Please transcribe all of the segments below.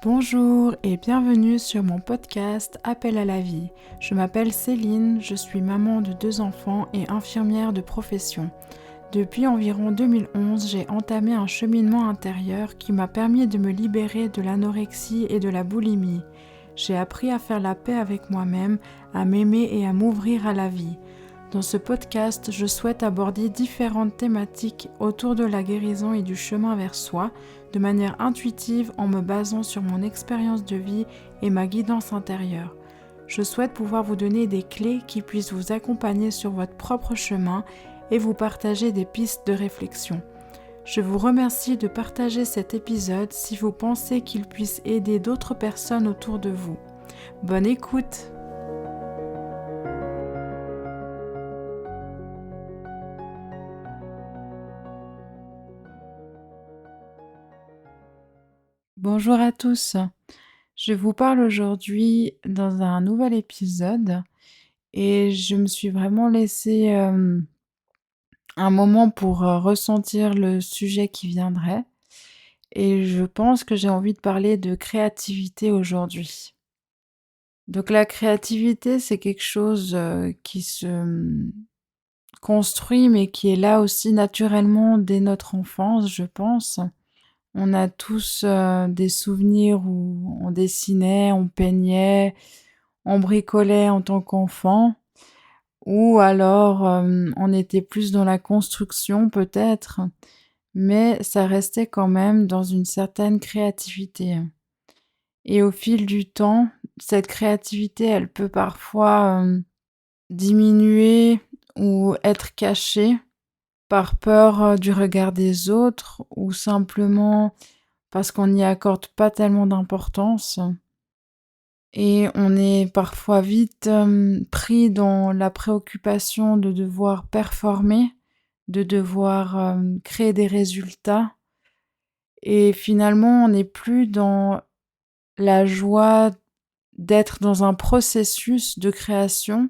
Bonjour et bienvenue sur mon podcast Appel à la vie. Je m'appelle Céline, je suis maman de 2 enfants et infirmière de profession. Depuis environ 2011, j'ai entamé un cheminement intérieur qui m'a permis de me libérer de l'anorexie et de la boulimie. J'ai appris à faire la paix avec moi-même, à m'aimer et à m'ouvrir à la vie. Dans ce podcast, je souhaite aborder différentes thématiques autour de la guérison et du chemin vers soi, de manière intuitive en me basant sur mon expérience de vie et ma guidance intérieure. Je souhaite pouvoir vous donner des clés qui puissent vous accompagner sur votre propre chemin et vous partager des pistes de réflexion. Je vous remercie de partager cet épisode si vous pensez qu'il puisse aider d'autres personnes autour de vous. Bonne écoute! Bonjour à tous, je vous parle aujourd'hui dans un nouvel épisode et je me suis vraiment laissé un moment pour ressentir le sujet qui viendrait et je pense que j'ai envie de parler de créativité aujourd'hui. Donc la créativité, c'est quelque chose qui se construit mais qui est là aussi naturellement dès notre enfance, je pense. On a tous des souvenirs où on dessinait, on peignait, on bricolait en tant qu'enfant, ou alors on était plus dans la construction peut-être, mais ça restait quand même dans une certaine créativité. Et au fil du temps, cette créativité, elle peut parfois diminuer ou être cachée par peur du regard des autres ou simplement parce qu'on n'y accorde pas tellement d'importance et on est parfois vite pris dans la préoccupation de devoir performer, de devoir créer des résultats et finalement on n'est plus dans la joie d'être dans un processus de création,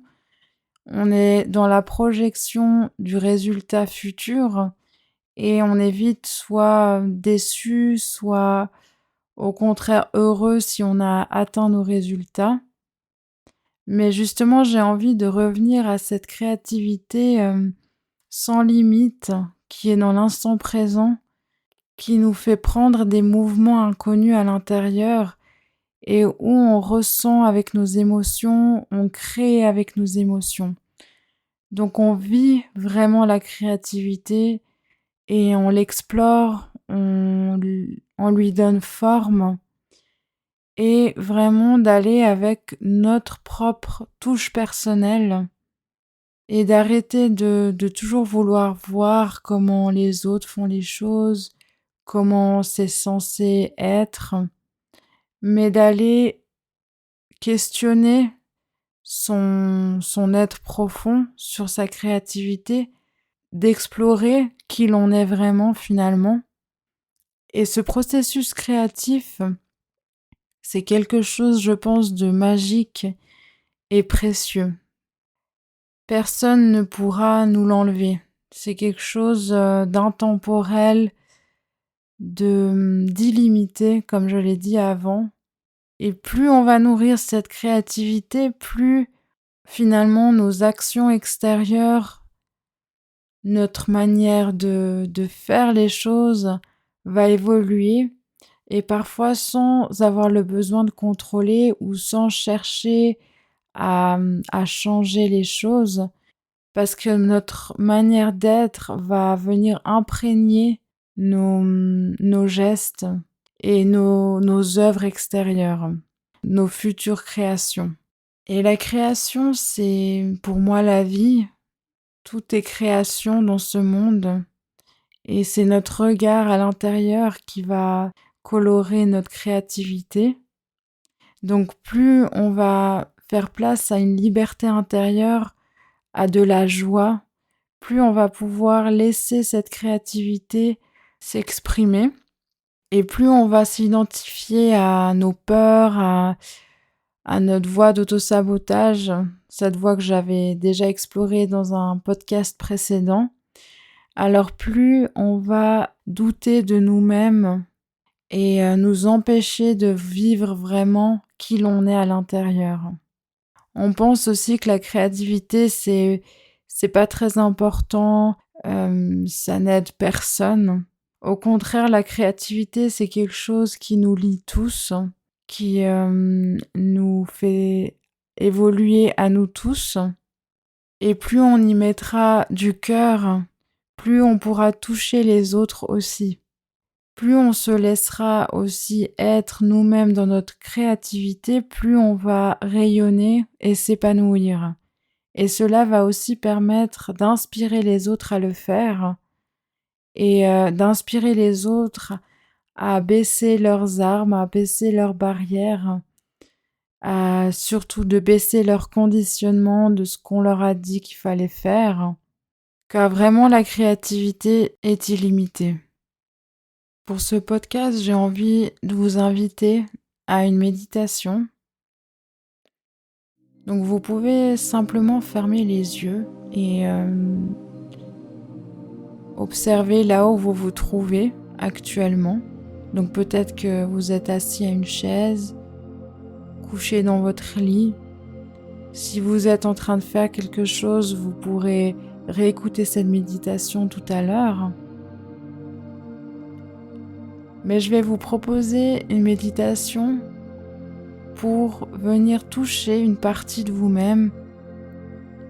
on est dans la projection du résultat futur et on est vite soit déçu, soit au contraire heureux si on a atteint nos résultats. Mais justement, j'ai envie de revenir à cette créativité sans limite, qui est dans l'instant présent, qui nous fait prendre des mouvements inconnus à l'intérieur et où on ressent avec nos émotions, on crée avec nos émotions. Donc on vit vraiment la créativité et on l'explore, on lui donne forme et vraiment d'aller avec notre propre touche personnelle et d'arrêter de toujours vouloir voir comment les autres font les choses, comment c'est censé être, mais d'aller questionner son être profond sur sa créativité, d'explorer qui l'on est vraiment finalement. Et ce processus créatif, c'est quelque chose, je pense, de magique et précieux. Personne ne pourra nous l'enlever. C'est quelque chose d'intemporel, d'illimité, comme je l'ai dit avant. Et plus on va nourrir cette créativité, plus finalement nos actions extérieures, notre manière de faire les choses va évoluer et parfois sans avoir le besoin de contrôler ou sans chercher à changer les choses parce que notre manière d'être va venir imprégner nos gestes et nos œuvres extérieures, nos futures créations. Et la création, c'est pour moi la vie. Tout est création dans ce monde et c'est notre regard à l'intérieur qui va colorer notre créativité. Donc plus on va faire place à une liberté intérieure, à de la joie, plus on va pouvoir laisser cette créativité s'exprimer et plus on va s'identifier à nos peurs, à notre voie d'autosabotage, cette voie que j'avais déjà explorée dans un podcast précédent, alors plus on va douter de nous-mêmes et nous empêcher de vivre vraiment qui l'on est à l'intérieur. On pense aussi que la créativité, c'est pas très important, ça n'aide personne. Au contraire, la créativité, c'est quelque chose qui nous lie tous, qui, nous fait évoluer à nous tous. Et plus on y mettra du cœur, plus on pourra toucher les autres aussi. Plus on se laissera aussi être nous-mêmes dans notre créativité, plus on va rayonner et s'épanouir. Et cela va aussi permettre d'inspirer les autres à le faire et d'inspirer les autres à baisser leurs armes, à baisser leurs barrières, à surtout de baisser leur conditionnement de ce qu'on leur a dit qu'il fallait faire, car vraiment la créativité est illimitée. Pour ce podcast, j'ai envie de vous inviter à une méditation. Donc vous pouvez simplement fermer les yeux et observer là où vous vous trouvez actuellement. Donc peut-être que vous êtes assis à une chaise, couché dans votre lit. Si vous êtes en train de faire quelque chose, vous pourrez réécouter cette méditation tout à l'heure. Mais je vais vous proposer une méditation pour venir toucher une partie de vous-même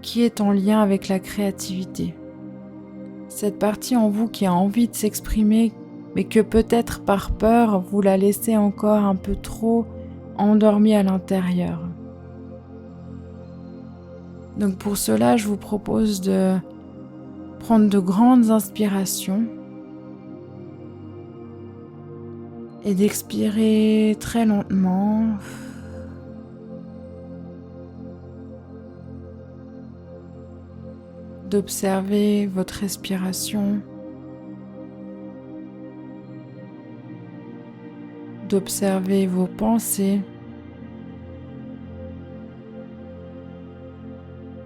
qui est en lien avec la créativité. Cette partie en vous qui a envie de s'exprimer, mais que peut-être par peur, vous la laissez encore un peu trop endormie à l'intérieur. Donc pour cela, je vous propose de prendre de grandes inspirations et d'expirer très lentement. D'observer votre respiration, d'observer vos pensées,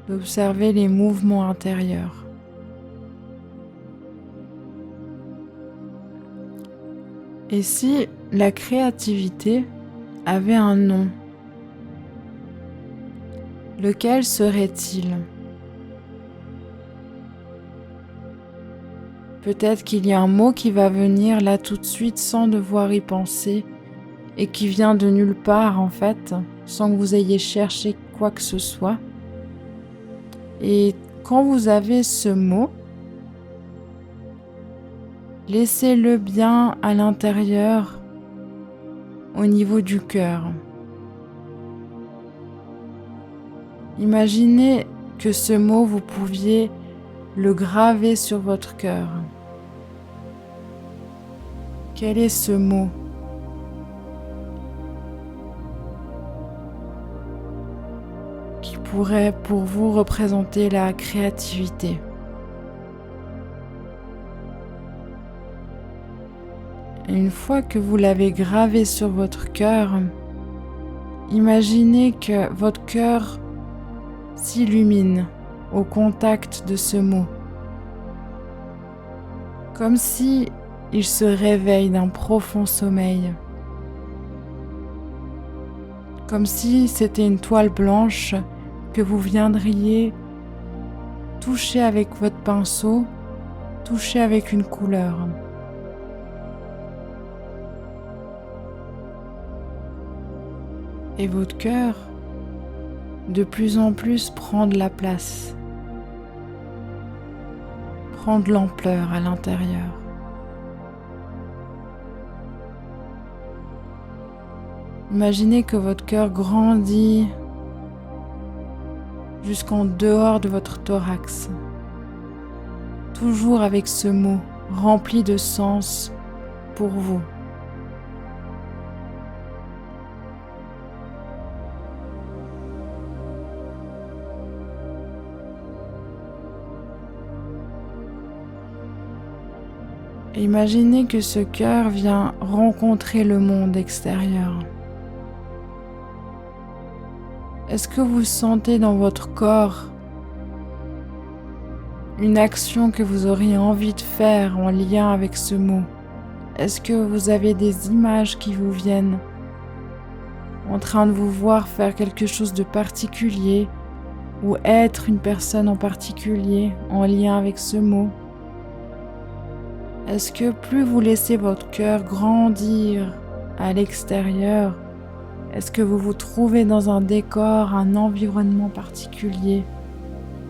d'observer les mouvements intérieurs. Et si la créativité avait un nom, lequel serait-il ? Peut-être qu'il y a un mot qui va venir là tout de suite sans devoir y penser et qui vient de nulle part en fait, sans que vous ayez cherché quoi que ce soit. Et quand vous avez ce mot, laissez-le bien à l'intérieur, au niveau du cœur. Imaginez que ce mot, vous pouviez le graver sur votre cœur. Quel est ce mot ? Qui pourrait pour vous représenter la créativité ? Et une fois que vous l'avez gravé sur votre cœur, imaginez que votre cœur s'illumine au contact de ce mot, comme si il se réveille d'un profond sommeil, comme si c'était une toile blanche que vous viendriez toucher avec votre pinceau, toucher avec une couleur. Et votre cœur, de plus en plus, prend de la place, prend de l'ampleur à l'intérieur. Imaginez que votre cœur grandit jusqu'en dehors de votre thorax, toujours avec ce mot rempli de sens pour vous. Imaginez que ce cœur vient rencontrer le monde extérieur. Est-ce que vous sentez dans votre corps une action que vous auriez envie de faire en lien avec ce mot ? Est-ce que vous avez des images qui vous viennent en train de vous voir faire quelque chose de particulier ou être une personne en particulier en lien avec ce mot? Est-ce que plus vous laissez votre cœur grandir à l'extérieur, est-ce que vous vous trouvez dans un décor, un environnement particulier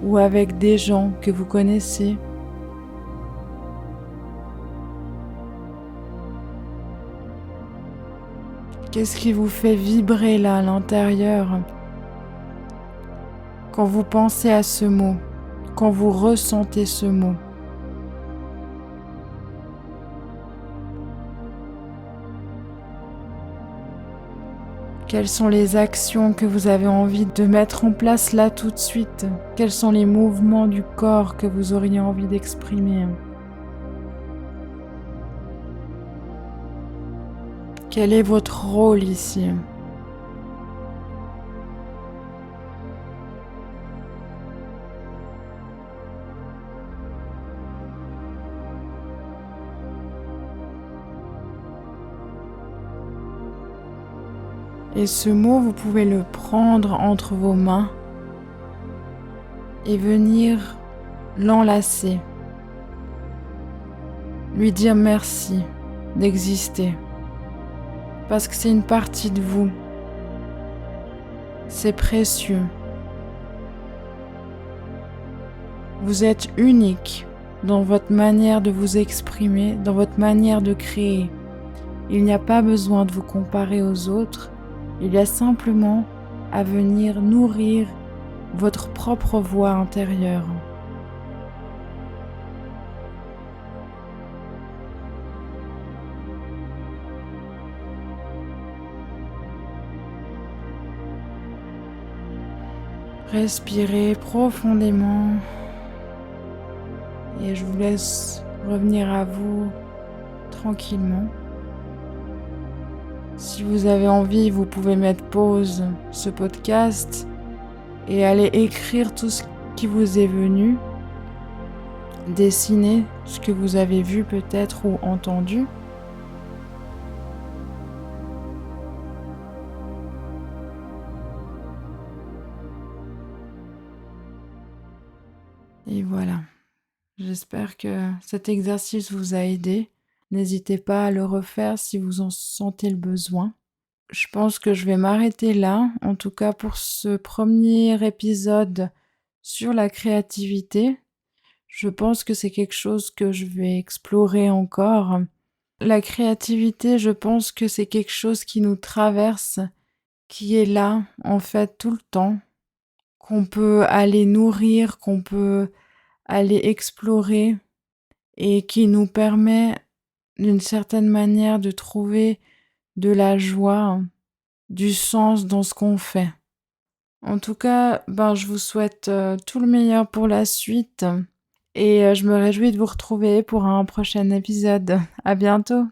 ou avec des gens que vous connaissez? Qu'est-ce qui vous fait vibrer là à l'intérieur quand vous pensez à ce mot, quand vous ressentez ce mot? Quelles sont les actions que vous avez envie de mettre en place là tout de suite? Quels sont les mouvements du corps que vous auriez envie d'exprimer? Quel est votre rôle ici? Et ce mot, vous pouvez le prendre entre vos mains et venir l'enlacer, lui dire merci d'exister, parce que c'est une partie de vous, c'est précieux. Vous êtes unique dans votre manière de vous exprimer, dans votre manière de créer. Il n'y a pas besoin de vous comparer aux autres, il y a simplement à venir nourrir votre propre voix intérieure. Respirez profondément et je vous laisse revenir à vous tranquillement. Si vous avez envie, vous pouvez mettre pause ce podcast et aller écrire tout ce qui vous est venu, dessiner ce que vous avez vu peut-être ou entendu. Et voilà. J'espère que cet exercice vous a aidé. N'hésitez pas à le refaire si vous en sentez le besoin. Je pense que je vais m'arrêter là, en tout cas pour ce premier épisode sur la créativité. Je pense que c'est quelque chose que je vais explorer encore. La créativité, je pense que c'est quelque chose qui nous traverse, qui est là, en fait, tout le temps, qu'on peut aller nourrir, qu'on peut aller explorer et qui nous permet d'une certaine manière de trouver de la joie, du sens dans ce qu'on fait. En tout cas, je vous souhaite tout le meilleur pour la suite et je me réjouis de vous retrouver pour un prochain épisode. À bientôt!